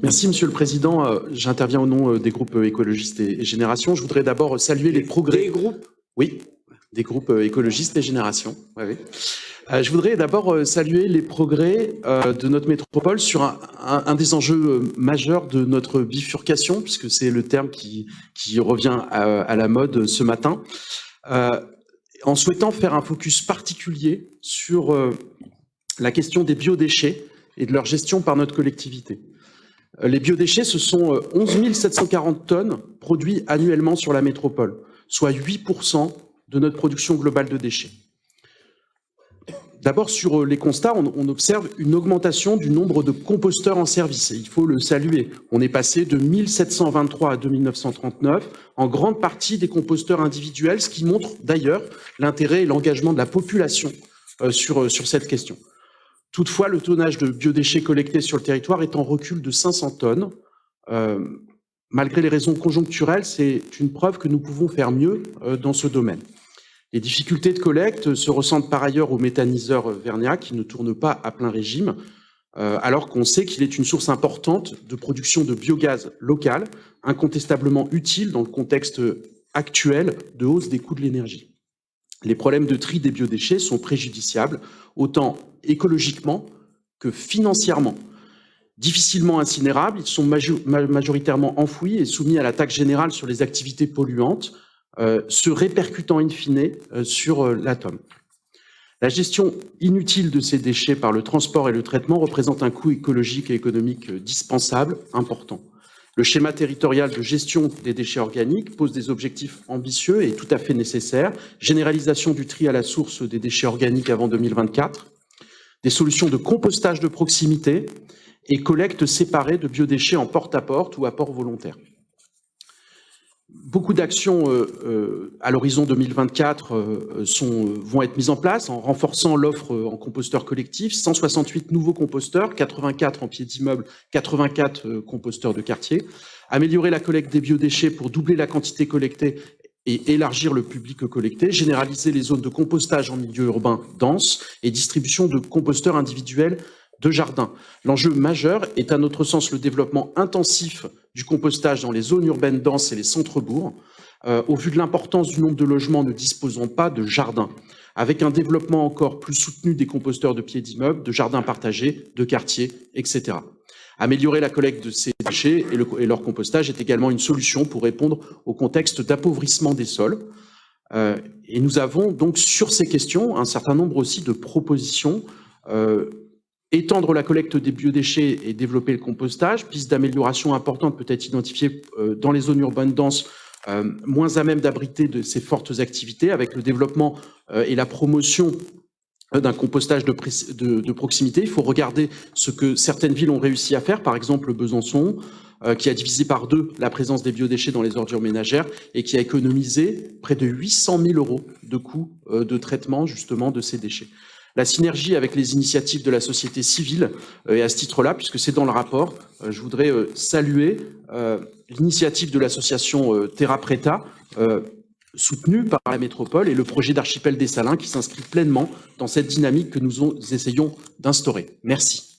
Merci, Monsieur le Président. J'interviens au nom des groupes écologistes et Génération. Je voudrais d'abord saluer les progrès... Des groupes? Oui, des groupes écologistes et Génération. Oui, oui. Je voudrais d'abord saluer les progrès de notre métropole sur un des enjeux majeurs de notre bifurcation, puisque c'est le terme qui revient à la mode ce matin, en souhaitant faire un focus particulier sur la question des biodéchets et de leur gestion par notre collectivité. Les biodéchets, ce sont 11 740 tonnes produits annuellement sur la métropole, soit 8% de notre production globale de déchets. D'abord, sur les constats, on observe une augmentation du nombre de composteurs en service, et il faut le saluer. On est passé de 1723 à 2939, en grande partie des composteurs individuels, ce qui montre d'ailleurs l'intérêt et l'engagement de la population sur cette question. Toutefois, le tonnage de biodéchets collectés sur le territoire est en recul de 500 tonnes. Malgré les raisons conjoncturelles, c'est une preuve que nous pouvons faire mieux dans ce domaine. Les difficultés de collecte se ressentent par ailleurs au méthaniseur Vernia qui ne tourne pas à plein régime, alors qu'on sait qu'il est une source importante de production de biogaz local, incontestablement utile dans le contexte actuel de hausse des coûts de l'énergie. Les problèmes de tri des biodéchets sont préjudiciables, autant écologiquement que financièrement. Difficilement incinérables, ils sont majoritairement enfouis et soumis à la taxe générale sur les activités polluantes, se répercutant in fine sur l'atome. La gestion inutile de ces déchets par le transport et le traitement représente un coût écologique et économique dispensable, important. Le schéma territorial de gestion des déchets organiques pose des objectifs ambitieux et tout à fait nécessaires. Généralisation du tri à la source des déchets organiques avant 2024, des solutions de compostage de proximité et collecte séparée de biodéchets en porte-à-porte ou à port volontaire. Beaucoup d'actions à l'horizon 2024 vont être mises en place en renforçant l'offre en composteurs collectifs, 168 nouveaux composteurs, 84 en pied d'immeuble, 84 composteurs de quartier, améliorer la collecte des biodéchets pour doubler la quantité collectée et élargir le public collecté, généraliser les zones de compostage en milieu urbain dense et distribution de composteurs individuels de jardin. L'enjeu majeur est à notre sens le développement intensif du compostage dans les zones urbaines denses et les centres-bourgs, au vu de l'importance du nombre de logements ne disposant pas de jardin, avec un développement encore plus soutenu des composteurs de pied d'immeuble, de jardins partagés, de quartiers, etc. Améliorer la collecte de ces déchets et leur compostage est également une solution pour répondre au contexte d'appauvrissement des sols. Et nous avons donc sur ces questions un certain nombre aussi de propositions. Étendre la collecte des biodéchets et développer le compostage, piste d'amélioration importante peut être identifiée dans les zones urbaines denses, moins à même d'abriter de ces fortes activités, avec le développement et la promotion d'un compostage de proximité. Il faut regarder ce que certaines villes ont réussi à faire, par exemple Besançon, qui a divisé par 2 la présence des biodéchets dans les ordures ménagères et qui a économisé près de 800 000 € de coûts de traitement justement de ces déchets. La synergie avec les initiatives de la société civile, et à ce titre-là, puisque c'est dans le rapport, je voudrais saluer l'initiative de l'association Terra Preta, soutenue par la métropole, et le projet d'Archipel des Salins qui s'inscrit pleinement dans cette dynamique que nous essayons d'instaurer. Merci.